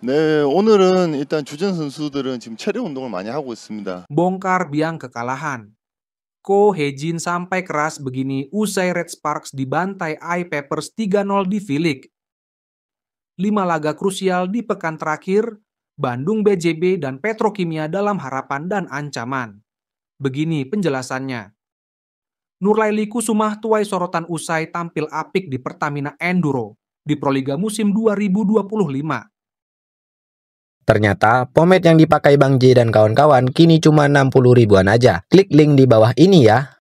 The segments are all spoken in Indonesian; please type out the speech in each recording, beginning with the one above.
네, 오늘은 일단 주전 선수들은 지금 체력 운동을 많이 하고 있습니다. Bongkar biang kekalahan. Ko Hejin sampai keras begini usai Red Sparks dibantai I-Papers 3-0 di V-League. 5 laga krusial di pekan terakhir, Bandung BJB dan Petrokimia dalam harapan dan ancaman. Begini penjelasannya. Nurlaili Kusumah tuai sorotan usai tampil apik di Pertamina Enduro di Proliga musim 2025. Ternyata, pomade yang dipakai Bang J dan kawan-kawan kini cuma 60 ribuan aja. Klik link di bawah ini ya.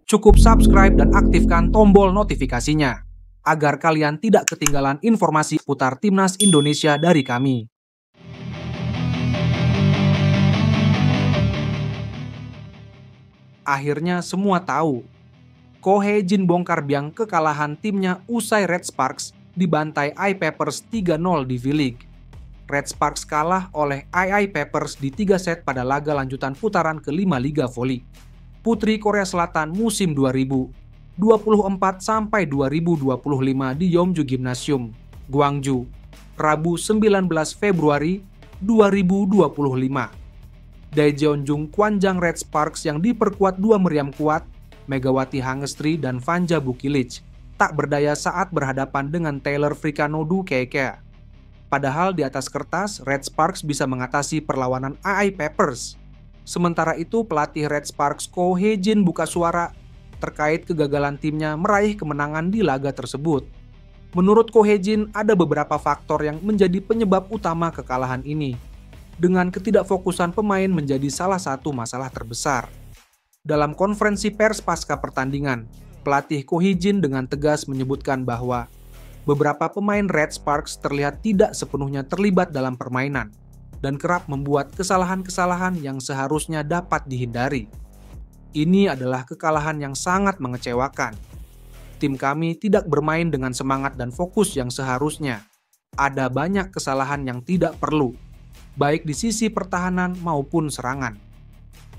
Cukup subscribe dan aktifkan tombol notifikasinya, agar kalian tidak ketinggalan informasi putar Timnas Indonesia dari kami. Akhirnya semua tahu, Ko Hejin bongkar biang kekalahan timnya usai Red Sparks dibantai I-Papers 3-0 di V-League. Red Sparks kalah oleh I-Papers di 3 set pada laga lanjutan putaran ke-5 Liga Voli Putri Korea Selatan musim 2024-2025 di Yeomju Gymnasium, Gwangju, Rabu 19 Februari 2025. Daejeonjung Kwanjang Red Sparks yang diperkuat 2 meriam kuat, Megawati Hangestri dan Vanja Bukilic, tak berdaya saat berhadapan dengan Taylor Frikanodu Keke. Padahal di atas kertas, Red Sparks bisa mengatasi perlawanan I-Papers. Sementara itu, pelatih Red Sparks Ko Hejin buka suara terkait kegagalan timnya meraih kemenangan di laga tersebut. Menurut Ko Hejin, ada beberapa faktor yang menjadi penyebab utama kekalahan ini, dengan ketidakfokusan pemain menjadi salah satu masalah terbesar. Dalam konferensi pers pasca pertandingan, pelatih Ko Hejin dengan tegas menyebutkan bahwa beberapa pemain Red Sparks terlihat tidak sepenuhnya terlibat dalam permainan dan kerap membuat kesalahan-kesalahan yang seharusnya dapat dihindari. Ini adalah kekalahan yang sangat mengecewakan. Tim kami tidak bermain dengan semangat dan fokus yang seharusnya. Ada banyak kesalahan yang tidak perlu, baik di sisi pertahanan maupun serangan.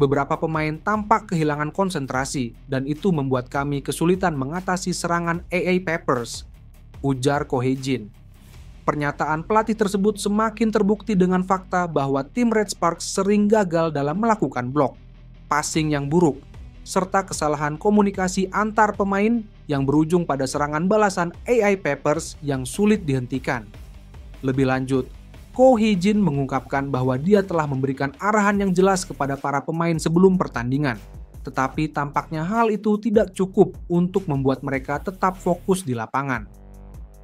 Beberapa pemain tampak kehilangan konsentrasi dan itu membuat kami kesulitan mengatasi serangan I-Papers, ujar Ko Hejin. Pernyataan pelatih tersebut semakin terbukti dengan fakta bahwa tim Red Sparks sering gagal dalam melakukan blok, passing yang buruk, serta kesalahan komunikasi antar pemain yang berujung pada serangan balasan I-Papers yang sulit dihentikan. Lebih lanjut, Ko Hejin mengungkapkan bahwa dia telah memberikan arahan yang jelas kepada para pemain sebelum pertandingan, tetapi tampaknya hal itu tidak cukup untuk membuat mereka tetap fokus di lapangan.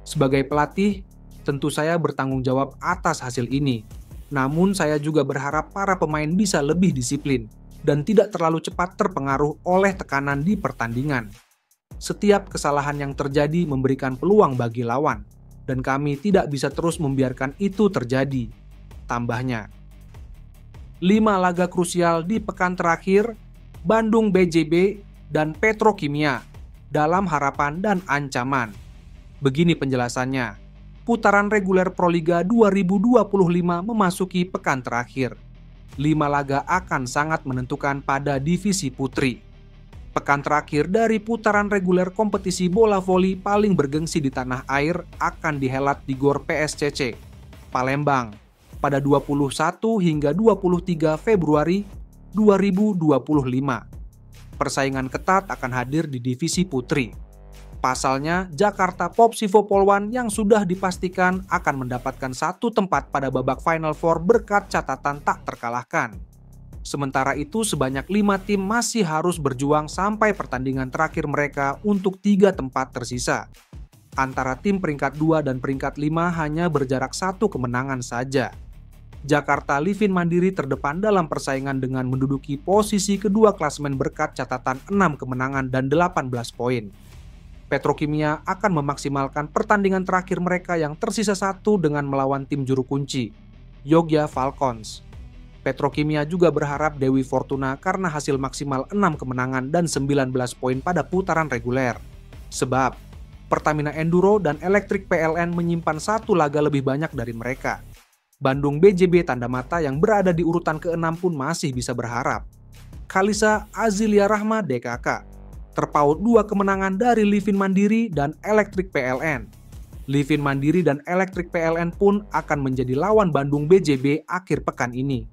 Sebagai pelatih, tentu saya bertanggung jawab atas hasil ini, namun saya juga berharap para pemain bisa lebih disiplin dan tidak terlalu cepat terpengaruh oleh tekanan di pertandingan. Setiap kesalahan yang terjadi memberikan peluang bagi lawan, dan kami tidak bisa terus membiarkan itu terjadi, tambahnya. 5 laga krusial di pekan terakhir, Bandung BJB dan Petrokimia dalam harapan dan ancaman. Begini penjelasannya, putaran reguler Proliga 2025 memasuki pekan terakhir. 5 laga akan sangat menentukan pada divisi putri. Pekan terakhir dari putaran reguler kompetisi bola voli paling bergengsi di tanah air akan dihelat di GOR PSCC, Palembang, pada 21 hingga 23 Februari 2025. Persaingan ketat akan hadir di divisi putri. Pasalnya, Jakarta Popsivo Polwan yang sudah dipastikan akan mendapatkan 1 tempat pada babak Final Four berkat catatan tak terkalahkan. Sementara itu, sebanyak 5 tim masih harus berjuang sampai pertandingan terakhir mereka untuk 3 tempat tersisa. Antara tim peringkat 2 dan peringkat 5 hanya berjarak 1 kemenangan saja. Jakarta Livin Mandiri terdepan dalam persaingan dengan menduduki posisi kedua klasemen berkat catatan 6 kemenangan dan 18 poin. Petrokimia akan memaksimalkan pertandingan terakhir mereka yang tersisa 1 dengan melawan tim juru kunci, Yogya Falcons. Petrokimia juga berharap Dewi Fortuna karena hasil maksimal 6 kemenangan dan 19 poin pada putaran reguler. Sebab, Pertamina Enduro dan Elektrik PLN menyimpan 1 laga lebih banyak dari mereka. Bandung BJB tanda mata yang berada di urutan ke-6 pun masih bisa berharap. Kalisa Azilia Rahma DKK terpaut 2 kemenangan dari Livin Mandiri dan Elektrik PLN. Livin Mandiri dan Elektrik PLN pun akan menjadi lawan Bandung BJB akhir pekan ini.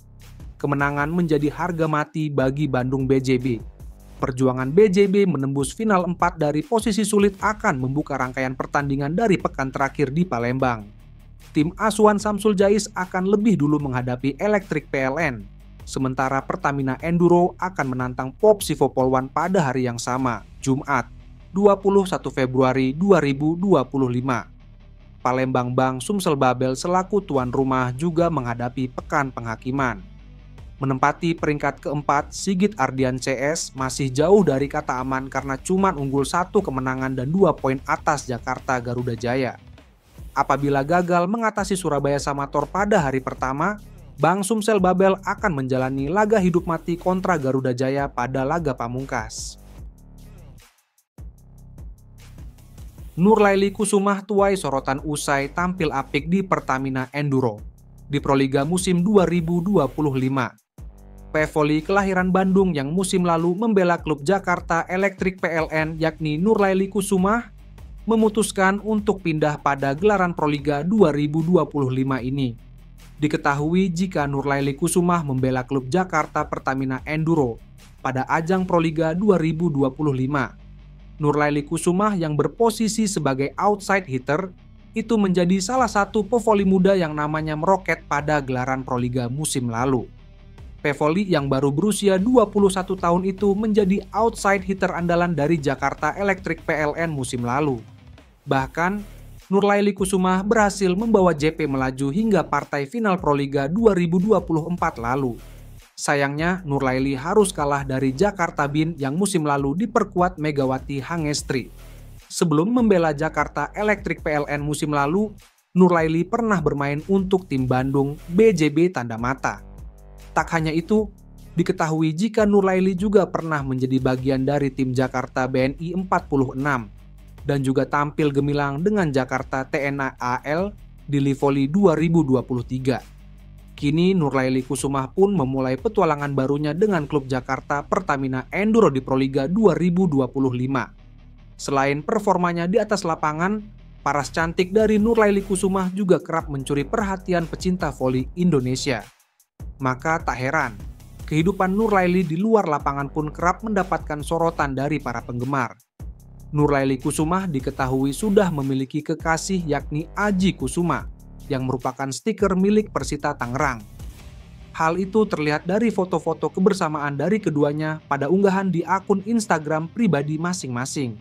Kemenangan menjadi harga mati bagi Bandung BJB. Perjuangan BJB menembus final 4 dari posisi sulit akan membuka rangkaian pertandingan dari pekan terakhir di Palembang. Tim asuhan Samsul Jais akan lebih dulu menghadapi Elektrik PLN, sementara Pertamina Enduro akan menantang Pop Sivo Polwan pada hari yang sama, Jumat, 21 Februari 2025. Palembang Bang Sumsel Babel selaku tuan rumah juga menghadapi pekan penghakiman. Menempati peringkat keempat, Sigit Ardian CS masih jauh dari kata aman karena cuma unggul 1 kemenangan dan 2 poin atas Jakarta Garuda Jaya. Apabila gagal mengatasi Surabaya Samator pada hari pertama, Bang Sumsel Babel akan menjalani laga hidup mati kontra Garuda Jaya pada laga pamungkas. Nurlaili Kusumah tuai sorotan usai tampil apik di Pertamina Enduro di Proliga musim 2025. Pevoli kelahiran Bandung yang musim lalu membela klub Jakarta Elektrik PLN yakni Nurlaili Kusumah memutuskan untuk pindah pada gelaran Proliga 2025 ini. Diketahui jika Nurlaili Kusumah membela klub Jakarta Pertamina Enduro pada ajang Proliga 2025. Nurlaili Kusumah yang berposisi sebagai outside hitter itu menjadi salah satu pevoli muda yang namanya meroket pada gelaran Proliga musim lalu. Pevoli yang baru berusia 21 tahun itu menjadi outside hitter andalan dari Jakarta Elektrik PLN musim lalu. Bahkan, Nurlaili Kusumah berhasil membawa JP melaju hingga partai final Proliga 2024 lalu. Sayangnya, Nurlaili harus kalah dari Jakarta Bin yang musim lalu diperkuat Megawati Hangestri. Sebelum membela Jakarta Elektrik PLN musim lalu, Nurlaili pernah bermain untuk tim Bandung BJB Tanda Mata. Tak hanya itu, diketahui jika Nurlaili juga pernah menjadi bagian dari tim Jakarta BNI 46 dan juga tampil gemilang dengan Jakarta TNA AL di Livoli 2023. Kini Nurlaili Kusumah pun memulai petualangan barunya dengan klub Jakarta Pertamina Enduro di Proliga 2025. Selain performanya di atas lapangan, paras cantik dari Nurlaili Kusumah juga kerap mencuri perhatian pecinta voli Indonesia. Maka tak heran, kehidupan Nurlaili di luar lapangan pun kerap mendapatkan sorotan dari para penggemar. Nurlaili Kusumah diketahui sudah memiliki kekasih yakni Aji Kusuma, yang merupakan stiker milik Persita Tangerang. Hal itu terlihat dari foto-foto kebersamaan dari keduanya pada unggahan di akun Instagram pribadi masing-masing.